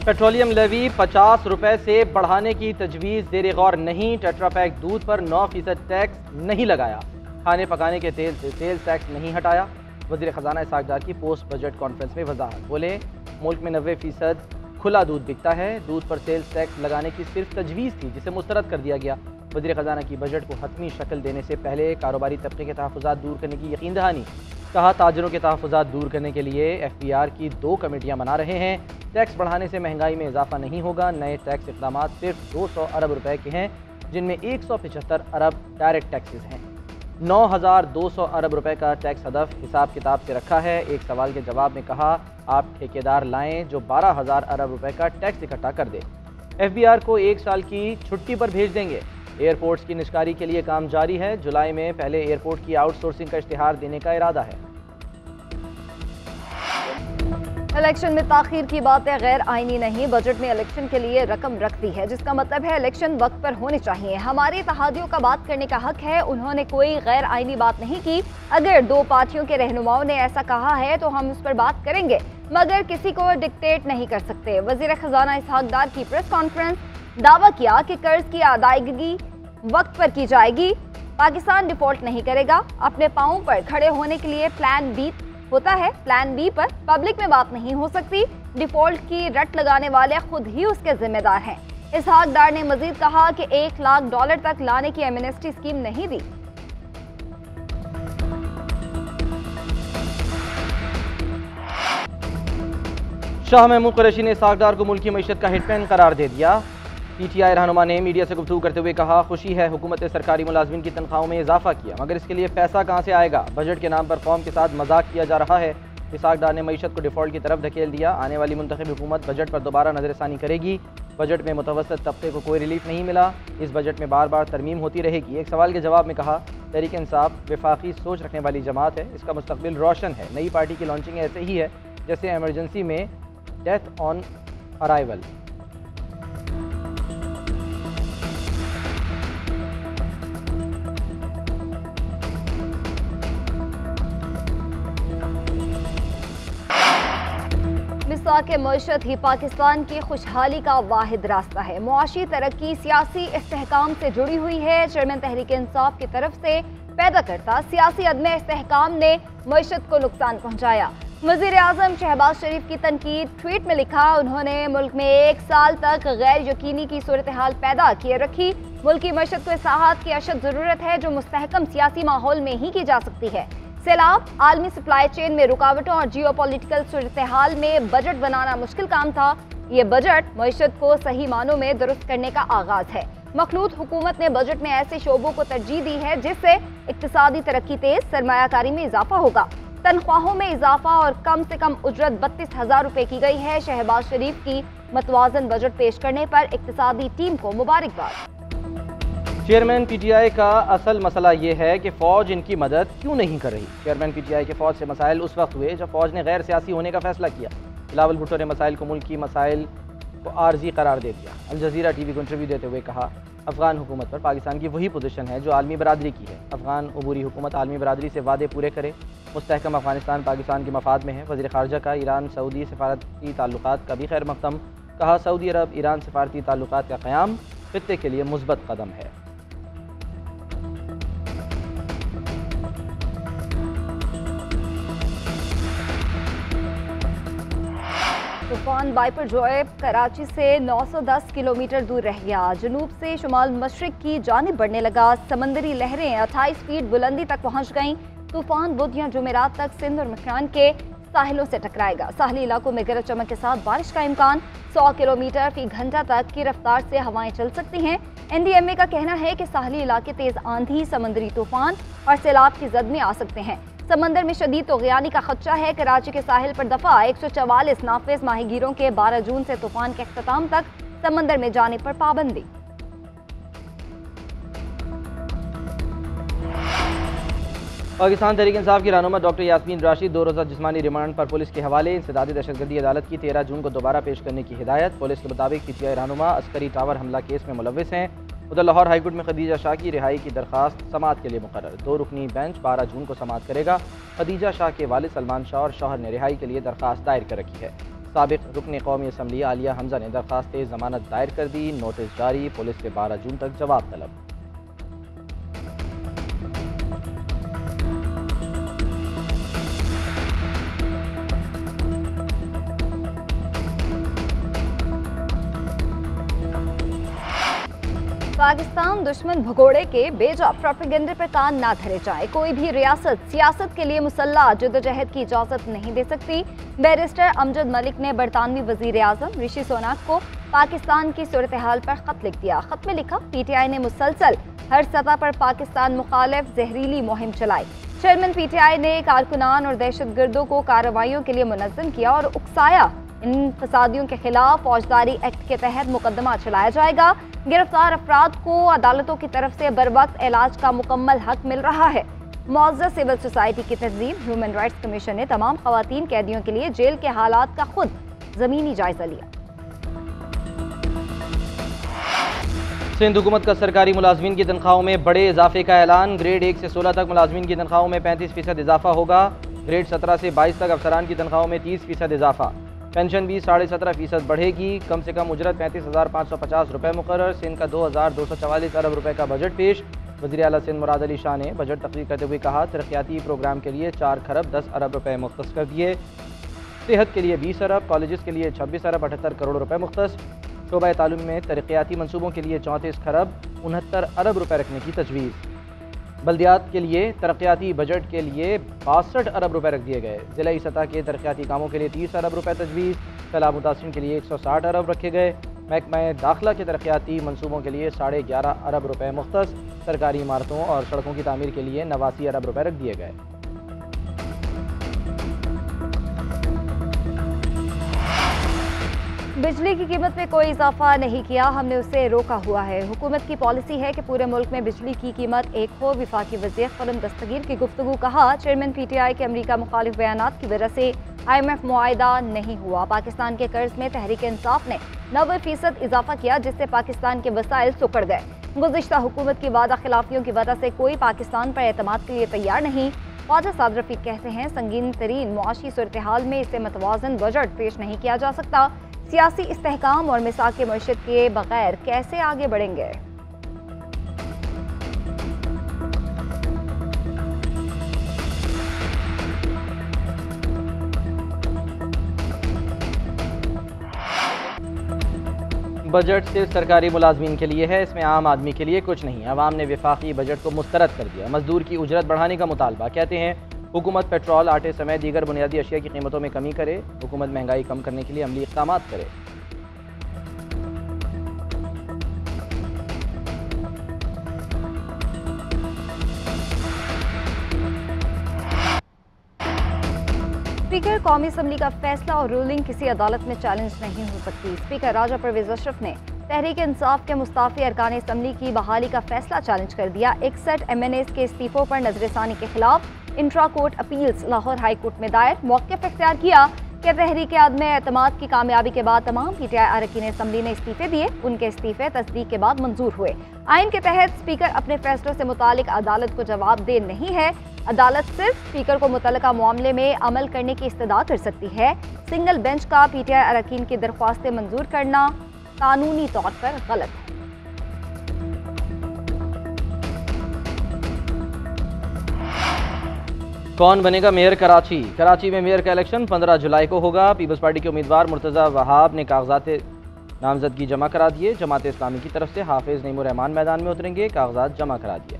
Petroleum levy 50 रुपए से बढ़ाने की तजवीज़ ज़ेर गौर नहीं। टेट्रापैक दूध पर 9% टैक्स नहीं लगाया। खाने पकाने के तेल से सेल्स टैक्स नहीं हटाया। वज़ीर ख़जाना इसहाक़ डार की पोस्ट बजट कॉन्फ्रेंस में वजाहत। बोले, मुल्क में 90% खुला दूध बिकता है। दूध पर सेल्स टैक्स लगाने की सिर्फ तजवीज़ थी, जिसे मुस्तरद कर दिया गया। वज़ीर ख़जाना की बजट को हतमी शक्ल देने से पहले कारोबारी तबके के तहफ़्फ़ुज़ात दूर करने की यकीन दहानी। कहा, ताजरों के तहफ़्फ़ुज़ात दूर करने के लिए FBR की 2 कमेटियाँ बना रहे हैं। टैक्स बढ़ाने से महंगाई में इजाफा नहीं होगा। नए टैक्स इक़दामात सिर्फ 200 अरब रुपए के हैं, जिनमें 175 अरब डायरेक्ट टैक्सेस हैं। 9,200 अरब रुपए का टैक्स हदफ हिसाब किताब से रखा है। एक सवाल के जवाब में कहा, आप ठेकेदार लाएं जो 12,000 अरब रुपए का टैक्स इकट्ठा कर दे। FBR को 1 साल की छुट्टी पर भेज देंगे। एयरपोर्ट्स की निष्कारी के लिए काम जारी है। जुलाई में पहले एयरपोर्ट की आउटसोर्सिंग का इश्तिहार देने का इरादा है। इलेक्शन में ताखीर की बातें गैर आईनी नहीं। बजट में इलेक्शन के लिए रकम रख दी है, जिसका मतलब है इलेक्शन वक्त पर होने चाहिए। हमारे इत्तेहादियों का बात करने का हक है। उन्होंने कोई गैर आईनी बात नहीं की। अगर 2 पार्टियों के रहनुमाओं ने ऐसा कहा है तो हम उस पर बात करेंगे, मगर किसी को डिक्टेट नहीं कर सकते। वज़ीर ख़जाना इसहाक़ डार की प्रेस कॉन्फ्रेंस। दावा किया कि कर्ज की अदायगी वक्त पर की जाएगी। पाकिस्तान डिफॉल्ट नहीं करेगा। अपने पाँव पर खड़े होने के लिए प्लान बी होता है। प्लान बी पर पब्लिक में बात नहीं हो सकती। डिफॉल्ट की रट लगाने वाले खुद ही उसके जिम्मेदार हैं। इसहाक़ डार ने मजीद कहा कि $1 लाख तक लाने की एमनेस्टी स्कीम नहीं दी। शाह महमूद कुरैशी ने इसहाक़ डार को मुल्क की मईशत का हिटमैन करार दे दिया। PTI रहनुमा ने मीडिया से गुफ्तगू करते हुए कहा, खुशी है हुकूमत ने सरकारी मुलाजमीन की तनख्वाहों में इजाफा किया, मगर इसके लिए पैसा कहाँ से आएगा। बजट के नाम पर कौम के साथ मजाक किया जा रहा है। इसहाक़ डार ने मईशत को डिफॉल्ट की तरफ धकेल दिया। आने वाली मुंतखब हुकूमत बजट पर दोबारा नजरसानी करेगी। बजट में मुतवस्सित तबके को कोई रिलीफ नहीं मिला। इस बजट में बार बार तरमीम होती रहेगी। एक सवाल के जवाब में कहा, तहरीक इंसाफ वफाकी सोच रखने वाली जमात है, इसका मुस्तकबिल रोशन है। नई पार्टी की लॉन्चिंग ऐसे ही है जैसे एमरजेंसी में डेथ ऑन अराइवल। मिसाक मईशत ही पाकिस्तान की खुशहाली का वाहिद रास्ता है। मुआशी तरक्की सियासी इस्तेहकाम से जुड़ी हुई है। चेयरमैन तहरीक इंसाफ की तरफ से पैदा करता सियासी अदम इस्तेहकाम ने मईशत को नुकसान पहुँचाया। वज़ीर आज़म शहबाज शरीफ की तनकीद। ट्वीट में लिखा, उन्होंने मुल्क में 1 साल तक गैर यकीनी की सूरत हाल पैदा किए रखी। मुल्क की मईशत को इस्लाहात की अशद ज़रूरत है, जो मुस्तहकम सियासी माहौल में ही की जा सकती है। सैलाब, आलमी सप्लाई चेन में रुकावटों और जियो पॉलिटिकल सूरत हाल में बजट बनाना मुश्किल काम था। ये बजट मईशत को सही मानों में दुरुस्त करने का आगाज है। मखलूत हुकूमत ने बजट में ऐसे शोबों को तरजीह दी है जिससे इक्तिसादी तरक्की तेज, सरमायाकारी में इजाफा होगा। तनख्वाहों में इजाफा और कम से कम उजरत 32,000 रुपए की गई है। शहबाज शरीफ की मतवाजन बजट पेश करने पर इक्तिसादी टीम को मुबारकबाद। चेयरमैन PTI का असल मसला ये है कि फ़ौज इनकी मदद क्यों नहीं कर रही। चेयरमैन PTI के फ़ौज से मसाइल उस वक्त हुए जब फ़ौज ने गैर सियासी होने का फैसला किया। बिलावल भुट्टो ने मसाइल को मुल्क की मसाइल को आर्जी करार दे दिया। अल जज़ीरा TV को इंटरव्यू देते हुए कहा, अफगान हुकूमत पर पाकिस्तान की वही पोजीशन है जो आलमी बरादरी की है। अफगान अबूरी हुकूमत आलमी बरादरी से वादे पूरे करे। मुस्तहकम अफगानिस्तान पाकिस्तान के मफाद में है। वज़ीर ख़ारजा का ईरान सऊदी सफारती ताल्लुकात का भी खैर मक़दम। कहा, सऊदी अरब ईरान सफारती ताल्लुकात का क़याम खित्ते के लिए मुस्बत कदम है। तूफान बाइपरजॉय कराची से 910 किलोमीटर दूर रह गया। जनूब से शुमाल मशरिक की जानिब बढ़ने लगा। समंदरी लहरें 28 फीट बुलंदी तक पहुंच गईं। तूफान बुध या जुमेरात तक सिंध और मकरान के साहिलों से टकराएगा। साहली इलाकों में गरज चमक के साथ बारिश का इम्कान। 100 किलोमीटर फी घंटा तक की रफ्तार से हवाएं चल सकती हैं। NDMA का कहना है कि साहली इलाके तेज आंधी, समंदरी तूफान और सैलाब की जद में आ सकते हैं। समंदर में शदीद तोग़यानी का खदशा है। कराची के साहिल पर दफा 144 नाफिज माहीगीरों के 12 जून से तूफान के अख्ताम तक समंदर में जाने पर पाबंदी। पाकिस्तान तहरीक इंसाफ की रहनुमा डॉक्टर यास्मीन राशिद 2 रोज़ा जिस्मानी रिमांड पर पुलिस के हवाले। इंसदादी दहशतगर्दी अदालत की 13 जून को दोबारा पेश करने की हिदायत। पुलिस के मुताबिक PTI रहनुमा अस्करी टावर हमला केस में मुलव्विस हैं। उधर लाहौर हाईकोर्ट में खदीजा शाह की रिहाई की दरखास्त समाअत के लिए मुकर्रर। 2 रुकनी बेंच 12 जून को समाअत करेगा। खदीजा शाह के वालिद सलमान शाह और शौहर ने रिहाई के लिए दरखास्त दायर कर रखी है। साबिक रुकन कौमी असम्बली आलिया हमजा ने दरख्वास्त जमानत दायर कर दी। नोटिस जारी, पुलिस से 12 जून तक जवाब तलब। पाकिस्तान दुश्मन भगोड़े के बेजा प्रोपेगेंडे पर कान ना धरे जाए। कोई भी रियासत सियासत के लिए मुसल्ला जद्दोजहद की इजाज़त नहीं दे सकती। बैरिस्टर अमजद मलिक ने बरतानवी वज़ीर आज़म ऋषि सुनाक को पाकिस्तान की सूरत हाल पर ख़त लिख दिया। ख़त में लिखा, PTI ने मुसलसल हर सतह पर पाकिस्तान मुखालिफ जहरीली मुहिम चलाई। चेयरमैन PTI ने कारकुनान और दहशत गर्दों को कार्रवाइयों के लिए मुनज़्ज़म किया और उकसाया। इन फसादियों के खिलाफ फौजदारी एक्ट के तहत मुकदमा चलाया जाएगा। गिरफ्तार अफराद को अदालतों की तरफ से बर वक्त इलाज का मुकम्मल हक मिल रहा है। मुअज़्ज़ज़ सिविल सोसाइटी की तंजीम ह्यूमन राइट्स कमीशन ने तमाम खवातीन कैदियों के लिए जेल के हालात का खुद ज़मीनी जायजा लिया। सिंध हुकूमत का सरकारी मुलाजमीन की तनख्वाहों में बड़े इजाफे का ऐलान। ग्रेड 1 से 16 तक मुलाजमीन की तनख्वाहों में 35% इजाफा होगा। ग्रेड 17 से 22 तक अफसरान की तनख्वाहों में 30% इजाफा। पेंशन भी 17.5% बढ़ेगी। कम से कम उजरत 35,550 रुपये मुकर्रर। सिंध का 2,244 अरब रुपए का बजट पेश। वज़ीर आला सिंध मुराद अली शाह ने बजट तकरीर करते हुए कहा, तरक्याती प्रोग्राम के लिए 4 खरब 10 अरब रुपए मुख्तस कर दिए। सेहत के लिए 20 अरब, कॉलेज के लिए 26 अरब 78 करोड़ रुपए मुख्तस। शोबा तालीम में तरक्याती मनसूबों के लिए 34 खरब 69 अरब रुपए रखने की तजवीज़। बल्दियात के लिए तरक्याती बजट के लिए 62 अरब रुपए रख दिए गए। ज़िलाई सतह के तरक्याती कामों के लिए 30 अरब रुपए तजवीज़। सैलाब मुतासिरीन के लिए 160 अरब रखे गए। महकमा दाखिला के तरक्याती मनसूबों के लिए 11.5 अरब रुपए मुख्तस। सरकारी इमारतों और सड़कों की तामीर के लिए 89 अरब रुपए रख दिए गए। बिजली की कीमत में कोई इजाफा नहीं किया, हमने उसे रोका हुआ है। हुकूमत की पॉलिसी है कि पूरे मुल्क में बिजली की कीमत एक हो। वफाकी वज़ीर क़लम दस्तगीर की गुफ्तगू। कहा, चेयरमैन PTI के अमरीका मुखालिफ बयानात की वजह से IMF मुआहिदा नहीं हुआ। पाकिस्तान के कर्ज में तहरीक इंसाफ ने 90% इजाफा किया, जिससे पाकिस्तान के वसाइल सुकड़ गए। गुज़िश्ता हुकूमत की वादा खिलाफियों की वजह से कोई पाकिस्तान पर एतमाद के लिए तैयार नहीं। ख्वाजा साद रफीक कहते हैं, संगीन तरीन मुआशी सूरत हाल में इसे मतवाज़न बजट पेश नहीं किया जा सकता। सियासी इस्तेहकाम और मिसाक मईशत के बगैर कैसे आगे बढ़ेंगे। बजट सिर्फ सरकारी मुलाजमीन के लिए है, इसमें आम आदमी के लिए कुछ नहीं। अवाम ने वफाकी बजट को मुस्तरद कर दिया। मजदूर की उजरत बढ़ाने का मुतालबा। कहते हैं, हुकूमत पेट्रोल, आटे समेत दीगर बुनियादी अशिया की कीमतों में कमी करे। हुकूमत महंगाई कम करने के लिए अमली इक़दाम करे। स्पीकर कौमी असम्बली का फैसला और रूलिंग किसी अदालत में चैलेंज नहीं हो सकती। स्पीकर राजा परवेज अशरफ ने तहरीक इंसाफ के मुस्ताफी अरकान असम्बली की बहाली का फैसला चैलेंज कर दिया। 61 MNAs के इस्तीफों पर नजरसानी के खिलाफ intra court appeals Lahore high court में दायर। मौक़िफ़ इख्तियार किया कि तहरीक आदम एतमाद की कामयाबी के बाद तमाम PTI अरकान असम्बली ने इस्तीफे दिए। उनके इस्तीफे तस्दीक के बाद मंजूर हुए। आइन के तहत स्पीकर अपने फैसलों से मुतालिक अदालत को जवाबदेह नहीं है। अदालत सिर्फ स्पीकर को मुतल्लिका मामले में अमल करने की इस्तदा कर सकती है। सिंगल बेंच का PTI अरकान की दरख्वास्तें मंजूर करना कानूनी तौर पर गलत है। कौन बनेगा मेयर कराची? कराची में मेयर का इलेक्शन 15 जुलाई को होगा। पीपल्स पार्टी के उम्मीदवार मुर्तज़ा वहाब ने कागजात नामजदगी जमा करा दिए। जमात इस्लामी की तरफ से हाफिज नईमुर रहमान मैदान में उतरेंगे। कागजात जमा करा दिए।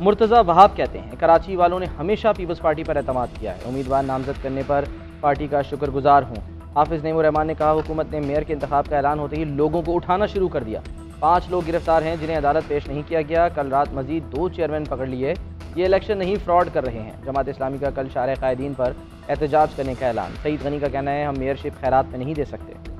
मुर्तज़ा वहाब कहते हैं, कराची वालों ने हमेशा पीपल्स पार्टी पर एतमाद किया है। उम्मीदवार नामजद करने पर पार्टी का शुक्रगुजार हूँ। हाफिज नईमुर रहमान ने कहा, हुकूमत ने मेयर के इंतखाब का ऐलान होते ही लोगों को उठाना शुरू कर दिया। 5 लोग गिरफ्तार हैं जिन्हें अदालत पेश नहीं किया गया। कल रात मजीद 2 चेयरमैन पकड़ लिए। ये इलेक्शन नहीं, फ्रॉड कर रहे हैं। जमात इस्लामी का कल शारे कायदीन पर एहतजाज करने का ऐलान। सईद गनी का कहना है, हम मेयरशिप खैरात में नहीं दे सकते।